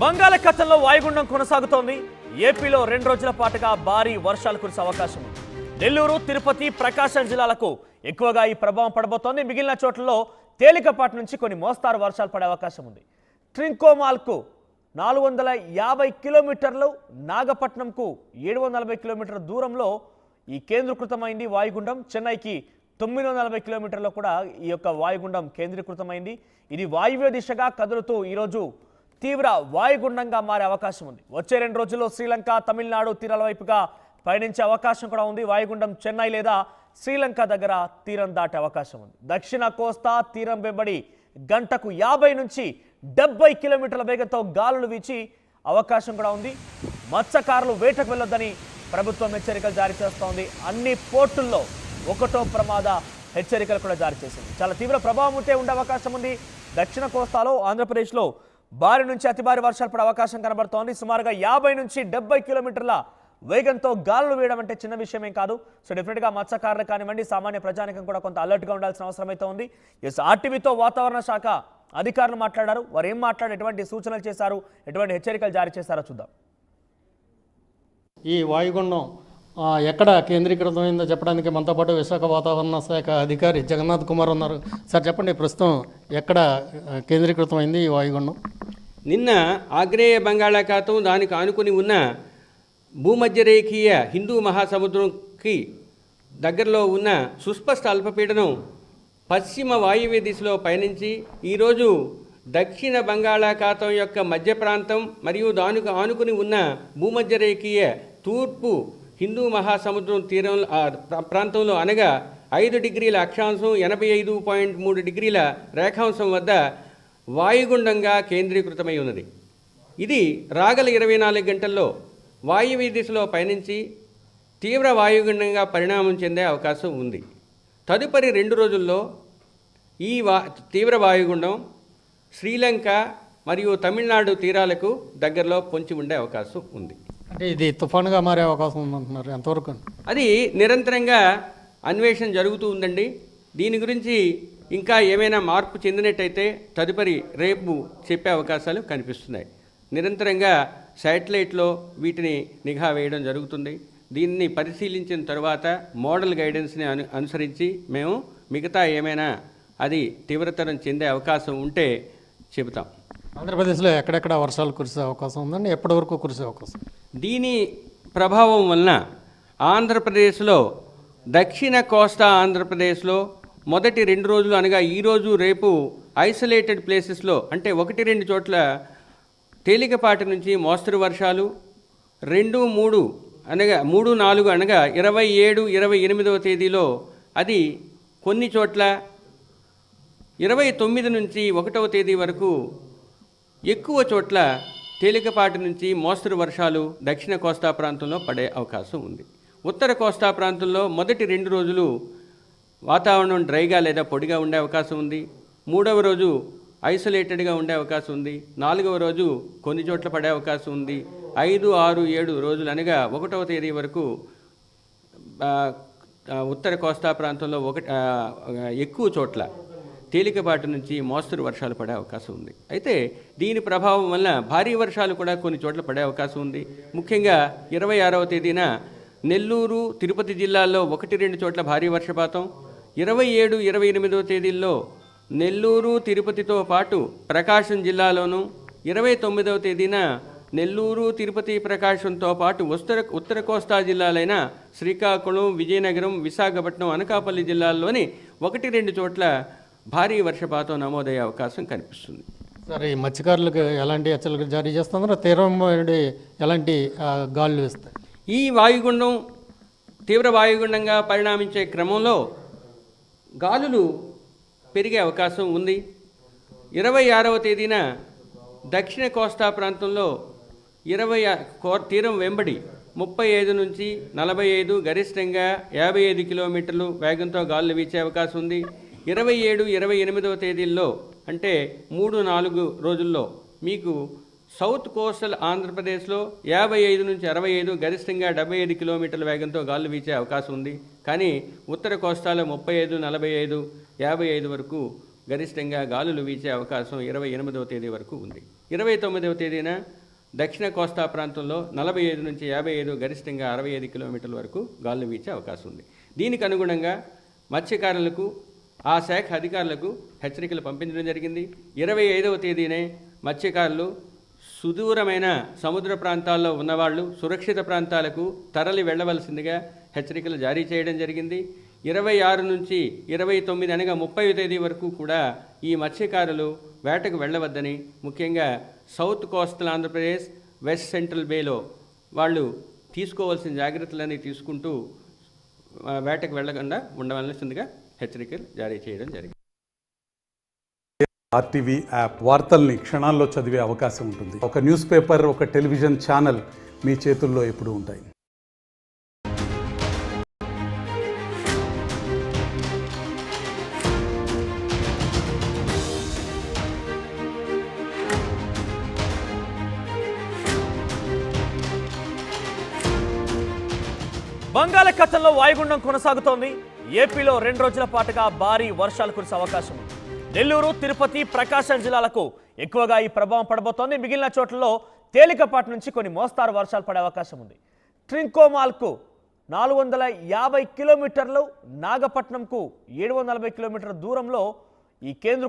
బంగాళాఖాతంలో వాయుగుండం కొనసాగుతోంది. ఏపీలో 2 రోజుల పాటుగా భారీ వర్షాలు కురిసే అవకాశం ఉంది. నెల్లూరు, తిరుపతి, ప్రకాశం జిల్లాలకు ఎక్కువగా ఈ ప్రభావం పడబోతోంది. మిగిలిన చోట్లలో తేలికపాటి నుంచి కొన్ని మోస్తారు వర్షాలు పడే అవకాశం ఉంది. ట్రింకోమాల్కు 450 కిలోమీటర్లు, నాగపట్నంకు 740 కిలోమీటర్ల దూరంలో ఈ కేంద్రీకృతమైంది వాయుగుండం. చెన్నైకి 940 కిలోమీటర్లో కూడా ఈ యొక్క వాయుగుండం కేంద్రీకృతమైంది. ఇది వాయువ్య దిశగా కదులుతూ ఈరోజు తీవ్ర వాయుగుండంగా మారే అవకాశం ఉంది. వచ్చే 2 రోజుల్లో శ్రీలంక, తమిళనాడు తీరాల వైపుగా పయనించే అవకాశం కూడా ఉంది. వాయుగుండం చెన్నై లేదా శ్రీలంక దగ్గర తీరం దాటే అవకాశం ఉంది. దక్షిణ కోస్తా తీరం వెంబడి గంటకు 50 నుంచి 70 కిలోమీటర్ల వేగంతో గాలులు వీచి అవకాశం కూడా ఉంది. మత్స్యకారులు వేటకు వెళ్ళొద్దని ప్రభుత్వం హెచ్చరికలు జారీ చేస్తోంది. అన్ని పోర్టుల్లో 1వ ప్రమాద హెచ్చరికలు కూడా జారీ చేసింది. చాలా తీవ్ర ప్రభావం ఉండే అవకాశం ఉంది. దక్షిణ కోస్తాలో, ఆంధ్రప్రదేశ్లో భారీ నుంచి అతి భారీ వర్షాలు పడే అవకాశం కనబడుతోంది. సుమారుగా 50 నుంచి 70 కిలోమీటర్ల వేగంతో గాలులు వేయడం అంటే చిన్న విషయం ఏం కాదు. సో డెఫినెట్గా మత్స్యకారులు కానివ్వండి, సామాన్య ప్రజానికం కూడా కొంత అలర్ట్గా ఉండాల్సిన అవసరం అయితే ఉంది. ఎస్, ఆర్టీవీతో వాతావరణ శాఖ అధికారులు మాట్లాడారు. వారు ఏం మాట్లాడి ఎటువంటి సూచనలు చేశారు, ఎటువంటి హెచ్చరికలు జారీ చేశారో చూద్దాం. ఈ వాయుగుండం ఎక్కడ కేంద్రీకృతమైందో చెప్పడానికి మనతో పాటు విశాఖ వాతావరణ శాఖ అధికారి జగన్నాథ్ కుమార్ ఉన్నారు. సార్ చెప్పండి, ప్రస్తుతం ఎక్కడ కేంద్రీకృతమైంది ఈ వాయుగుండం? నిన్న ఆగ్నేయ బంగాళాఖాతం, దానికి ఆనుకుని ఉన్న భూమధ్యరేఖీయ హిందూ మహాసముద్రంకి దగ్గరలో ఉన్న సుస్పష్ట అల్పపీడనం పశ్చిమ వాయువ్య దిశలో పయనించి ఈరోజు దక్షిణ బంగాళాఖాతం యొక్క మధ్య ప్రాంతం మరియు దానికి ఆనుకుని ఉన్న భూమధ్యరేఖీయ తూర్పు హిందూ మహాసముద్రం తీరం ప్రాంతంలో అనగా 5 డిగ్రీల అక్షాంశం 85.3 డిగ్రీల రేఖాంశం వద్ద వాయుగుండంగా కేంద్రీకృతమై ఉన్నది. ఇది రాగల 24 గంటల్లో వాయువ్య దిశలో పయనించి తీవ్ర వాయుగుండంగా పరిణామం చెందే అవకాశం ఉంది. తదుపరి 2 రోజుల్లో ఈ తీవ్ర వాయుగుండం శ్రీలంక మరియు తమిళనాడు తీరాలకు దగ్గరలో పొంచి ఉండే అవకాశం ఉంది. అంటే ఇది తుఫానుగా మారే అవకాశం ఉందంటున్నారు, ఎంతవరకు? అది నిరంతరంగా అన్వేషణ జరుగుతూ ఉందండి. దీని గురించి ఇంకా ఏమైనా మార్పు చెందినట్టయితే తదుపరి రేపు చెప్పే అవకాశాలు కనిపిస్తున్నాయి. నిరంతరంగా శాటిలైట్లో వీటిని నిఘా వేయడం జరుగుతుంది. దీన్ని పరిశీలించిన తర్వాత మోడల్ గైడెన్స్ని అనుసరించి మేము మిగతా ఏమైనా అది తీవ్రతరం చెందే అవకాశం ఉంటే చెబుతాం. ఆంధ్రప్రదేశ్లో ఎక్కడెక్కడ వర్షాలు కురిసే అవకాశం ఉందండి? ఎప్పటి వరకు కురిసే అవకాశం? దీని ప్రభావం వలన ఆంధ్రప్రదేశ్లో, దక్షిణ కోస్తా ఆంధ్రప్రదేశ్లో మొదటి 2 రోజులు అనగా ఈరోజు రేపు ఐసోలేటెడ్ ప్లేసెస్లో అంటే 1-2 చోట్ల తేలికపాటి నుంచి మోస్తరు వర్షాలు, 2-3 అనగా 3-4 అనగా 27, 28వ తేదీలో అది కొన్ని చోట్ల, 29 నుంచి 1వ తేదీ వరకు ఎక్కువ చోట్ల తేలికపాటి నుంచి మోస్తరు వర్షాలు దక్షిణ కోస్తా ప్రాంతంలో పడే అవకాశం ఉంది. ఉత్తర కోస్తా ప్రాంతంలో మొదటి 2 రోజులు వాతావరణం డ్రైగా లేదా పొడిగా ఉండే అవకాశం ఉంది. 3వ రోజు ఐసోలేటెడ్గా ఉండే అవకాశం ఉంది. 4వ రోజు కొన్ని చోట్ల పడే అవకాశం ఉంది. 5, 6, 7 రోజులు అనగా 1వ తేదీ వరకు ఉత్తర కోస్తా ప్రాంతంలో ఎక్కువ చోట్ల తేలికపాటి నుంచి మోస్తరు వర్షాలు పడే అవకాశం ఉంది. అయితే దీని ప్రభావం వల్ల భారీ వర్షాలు కూడా కొన్ని చోట్ల పడే అవకాశం ఉంది. ముఖ్యంగా 26వ తేదీన నెల్లూరు, తిరుపతి జిల్లాల్లో 1-2 చోట్ల భారీ వర్షపాతం, 27, 28వ తేదీల్లో నెల్లూరు, తిరుపతితో పాటు ప్రకాశం జిల్లాలోను, 29వ తేదీన నెల్లూరు, తిరుపతి, ప్రకాశంతో పాటు ఉత్తర కోస్తా జిల్లాలైన శ్రీకాకుళం, విజయనగరం, విశాఖపట్నం, అనకాపల్లి జిల్లాల్లోని 1-2 చోట్ల భారీ వర్షపాతం నమోదయ్యే అవకాశం కనిపిస్తుంది. సరే, ఈ మత్స్యకారులకు ఎలాంటి హెచ్చరికలు జారీ చేస్తున్నారు? తీరం ఎలాంటి గాలులు వేస్తాయి? ఈ వాయుగుండం తీవ్ర వాయుగుండంగా పరిణామించే క్రమంలో గాలులు పెరిగే అవకాశం ఉంది. 26వ తేదీన దక్షిణ కోస్తా ప్రాంతంలో తీరం వెంబడి 35 నుంచి 45, గరిష్టంగా 55 కిలోమీటర్లు వేగంతో గాలులు వీచే అవకాశం ఉంది. 27, 28వ తేదీల్లో అంటే 3-4 రోజుల్లో మీకు సౌత్ కోస్టల్ ఆంధ్రప్రదేశ్లో 55 నుంచి 65, గరిష్టంగా 75 కిలోమీటర్ల వేగంతో గాలులు వీచే అవకాశం ఉంది. కానీ ఉత్తర కోస్తాలో 35, 45, 55 వరకు గరిష్టంగా గాలులు వీచే అవకాశం 28వ తేదీ వరకు ఉంది. 29వ తేదీన దక్షిణ కోస్తా ప్రాంతంలో 45 నుంచి 55, గరిష్టంగా 65 కిలోమీటర్ల వరకు గాలులు వీచే అవకాశం ఉంది. దీనికి అనుగుణంగా మత్స్యకారులకు ఆ శాఖ అధికారులకు హెచ్చరికలు పంపించడం జరిగింది. 25వ తేదీనే మత్స్యకారులు సుదూరమైన సముద్ర ప్రాంతాల్లో ఉన్నవాళ్ళు సురక్షిత ప్రాంతాలకు తరలి వెళ్ళవలసిందిగా హెచ్చరికలు జారీ చేయడం జరిగింది. 26 నుంచి 29 అనగా 30వ తేదీ వరకు కూడా ఈ మత్స్యకారులు వేటకు వెళ్ళవద్దని, ముఖ్యంగా south coastal Andhra Pradesh, west central బేలో వాళ్ళు తీసుకోవాల్సిన జాగ్రత్తలన్నీ తీసుకుంటూ వేటకు వెళ్ళకుండా ఉండవలసిందిగా హెచ్చరికలు జారీ చేయడం జరిగింది. ఆర్టీవీ యాప్ వార్తల్ని క్షణాల్లో చదివే అవకాశం ఉంటుంది. ఒక న్యూస్ పేపర్, ఒక టెలివిజన్ ఛానల్ మీ చేతుల్లో ఎప్పుడూ ఉంటాయి. బంగాళాఖాతంలో వాయుగుండం కొనసాగుతోంది. ఏపీలో 2 రోజుల పాటుగా భారీ వర్షాలు కురిసే అవకాశం ఉంది. నెల్లూరు, తిరుపతి, ప్రకాశం జిల్లాలకు ఎక్కువగా ఈ ప్రభావం పడబోతోంది. మిగిలిన చోట్లలో తేలికపాటి నుంచి కొన్ని మోస్తారు వర్షాలు పడే అవకాశం ఉంది. ట్రింకోమాల్కు 450 కిలోమీటర్లు, నాగపట్నంకు 740 కిలోమీటర్ల దూరంలో ఈ కేంద్ర